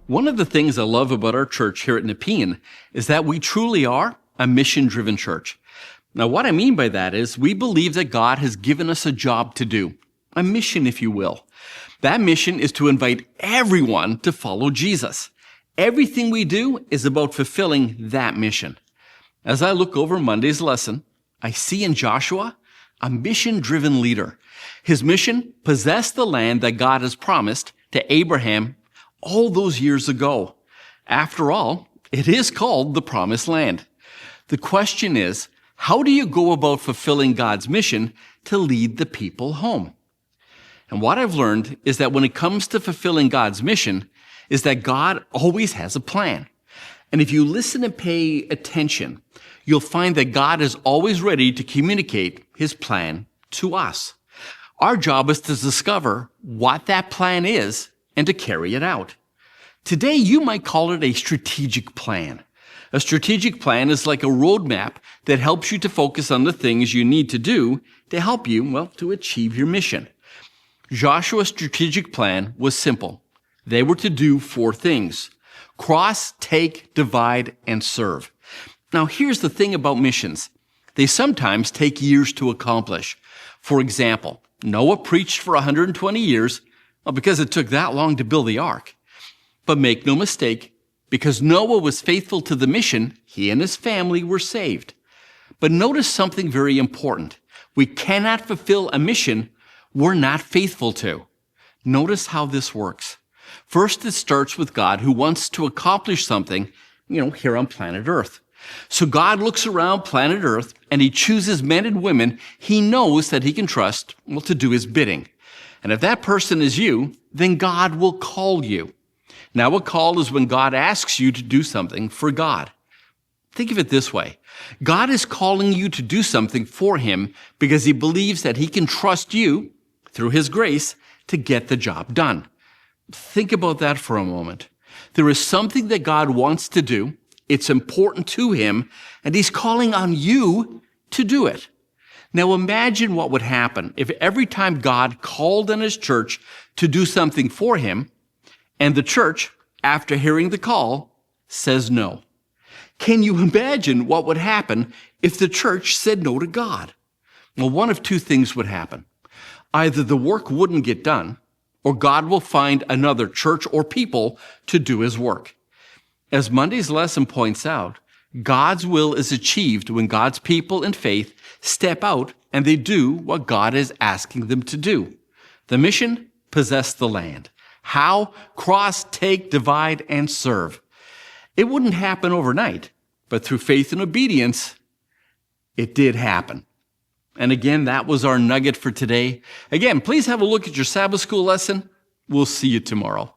One of the things I love about our church here at Nepean is that we truly are a mission-driven church. Now, what I mean by that is we believe that God has given us a job to do, a mission, if you will. That mission is to invite everyone to follow Jesus. Everything we do is about fulfilling that mission. As I look over Monday's lesson, I see in Joshua a mission-driven leader. His mission, possess the land that God has promised to Abraham all those years ago. After all, it is called the Promised Land. The question is, how do you go about fulfilling God's mission to lead the people home? And what I've learned is that when it comes to fulfilling God's mission, is that God always has a plan. And if you listen and pay attention, you'll find that God is always ready to communicate his plan to us. Our job is to discover what that plan is and to carry it out. Today, you might call it a strategic plan. A strategic plan is like a roadmap that helps you to focus on the things you need to do to help you, to achieve your mission. Joshua's strategic plan was simple. They were to do 4 things: cross, take, divide, and serve. Now, here's the thing about missions. They sometimes take years to accomplish. For example, Noah preached for 120 years, because it took that long to build the ark. But make no mistake, because Noah was faithful to the mission, he and his family were saved. But notice something very important. We cannot fulfill a mission we're not faithful to. Notice how this works. First, it starts with God, who wants to accomplish something, here on planet Earth. So God looks around planet Earth and he chooses men and women he knows that he can trust, to do his bidding. And if that person is you, then God will call you. Now, a call is when God asks you to do something for God. Think of it this way. God is calling you to do something for him because he believes that he can trust you, through his grace, to get the job done. Think about that for a moment. There is something that God wants to do. It's important to him, and he's calling on you to do it. Now imagine what would happen if every time God called on his church to do something for him, and the church, after hearing the call, says no. Can you imagine what would happen if the church said no to God? Well, one of 2 things would happen. Either the work wouldn't get done, or God will find another church or people to do his work. As Monday's lesson points out, God's will is achieved when God's people in faith step out and they do what God is asking them to do. The mission, possess the land. How? Cross, take, divide, and serve. It wouldn't happen overnight, but through faith and obedience, it did happen. And again, that was our nugget for today. Again, please have a look at your Sabbath school lesson. We'll see you tomorrow.